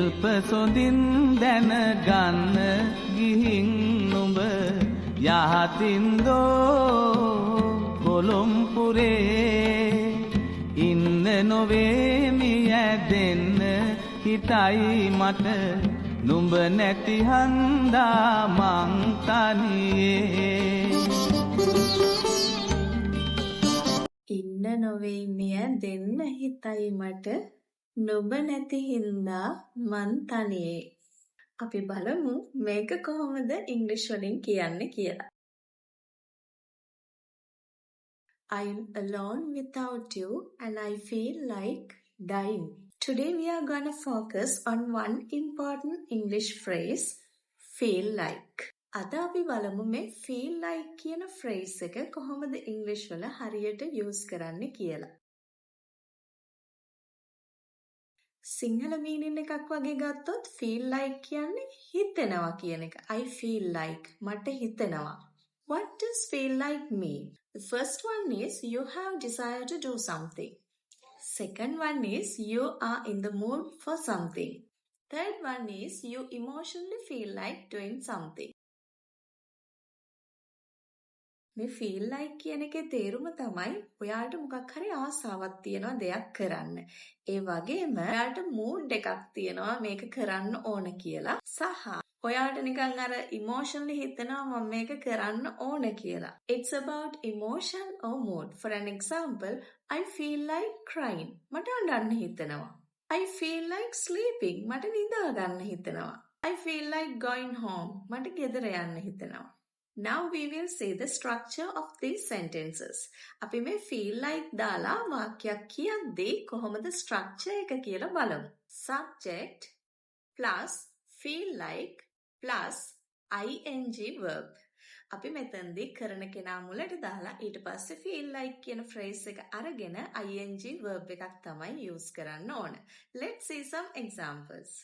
ශිල්ප සොඳින් දැනගන්න ගිහින් නුඹ යහතින්දෝ කොළොම්පුරේ ඉන්න නොවේ මිය දෙන්න හිතයි මට නුඹ නැති හන්දා මං තනියේ ඉන්න නොවේ මිය දෙන්න හිතයි මට නුඹ නැති හින්දා මං තනියේ. අපි බලමු මේක කොහොමද ඉංග්‍රීසි වලින් කියන්නේ කියලා. I'm alone without you and I feel like dying. Today we are gonna focus on one important English phrase, feel like. අද අපි බලමු මේ feel like කියන phrase එක කොහොමද ඉංග්‍රීසි වල හරියට use කරන්නේ කියලා. සිංහල meaning එකක් වගේ ගත්තොත් feel like කියන්නේ හිතෙනවා කියන එක. I feel like මට හිතෙනවා. What does feel like mean? The first one is you have desire to do something. Second one is you are in the mood for something. Third one is you emotionally feel like doing something. මේ feel like කියන එකේ තේරුම තමයි ඔයාට මොකක් හරි ආසාවක් තියෙනවා දෙයක් කරන්න. ඒ වගේම ඔයාට mood එකක් තියෙනවා මේක කරන්න ඕන කියලා. සහ ඔයාට නිකන් අර emotionally හිතනවා මම මේක කරන්න ඕන කියලා. It's about emotion or mood. For an example, I feel like crying. මට අඬන්න හිතෙනවා. I feel like sleeping. මට නිදා ගන්න හිතෙනවා. I feel like going home. මට ගෙදර යන්න හිතෙනවා. Now we will see the structure of these sentences. අපි මේ feel like දාලා වාක්‍යයක් කියද්දී කොහොමද structure එක කියලා බලමු. Subject plus feel like plus ing verb. අපි මෙතනදී කරන කෙනා මුලට දාලා ඊට පස්සේ feel like කියන phrase එක අරගෙන ing verb එකක් තමයි use කරන්න ඕන. Let's see some examples.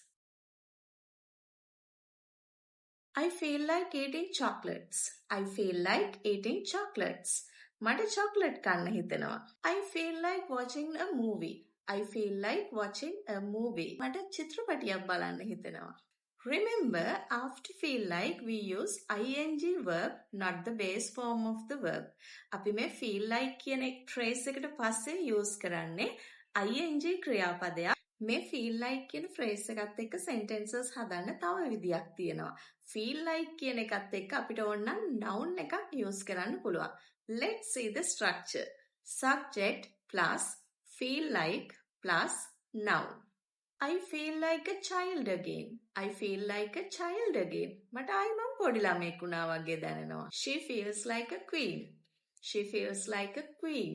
I feel like eating chocolates. I feel like eating chocolates. මට chocolate කන්න හිතෙනවා. I feel like watching a movie. I feel like watching a movie. මට චිත්‍රපටියක් බලන්න හිතෙනවා. Remember, after feel like we use ing verb, not the base form of the verb. අපි මේ feel like කියන phrase එකට පස්සේ use කරන්නේ ing ක්‍රියාපදයක්. මේ feel like කියන phrase එකත් එක්ක sentences හදන්න තව විදියක් තියෙනවා. feel like කියන එකත් එක්ක අපිට ඕන නම් noun එකක් use කරන්න පුළුවන්. Let's see the structure. Subject plus feel like plus noun. I feel like a child again. I feel like a child again. මට ආයි මම පොඩි ළමෙක් වුණා වගේ දැනෙනවා. She feels like a queen. She feels like a queen.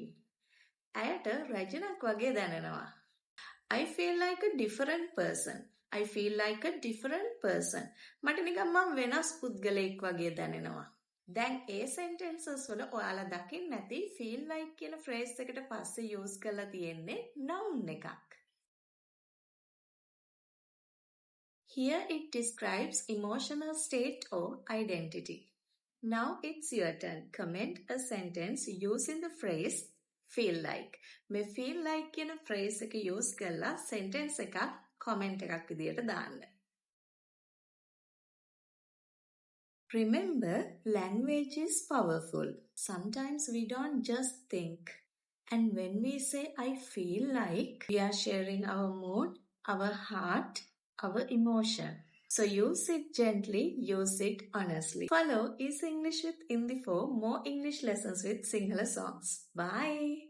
ඇයට රජනක් වගේ දැනෙනවා. I feel like a different person. I feel like a different person. මට නිකන් මම වෙනස් පුද්ගලයෙක් වගේ දැනෙනවා. දැන් ඒ sentences වල ඔයාලා දකින්න නැති feel like කියන phrase එකට පස්සේ use කරලා තියෙන්නේ noun එකක්. Here it describes emotional state or identity. Now it's your turn. Comment a sentence using the phrase feel like. මේ feel like කියන phrase එක use කරලා sentence එකක් comment එකක් විදියට දාන්න. Remember, language is powerful. Sometimes we don't just think. And when we say I feel like, we are sharing our mood, our heart, our emotion. So use it gently, use it honestly. Follow Is English with Hindi for more English lessons with Sinhala songs. Bye!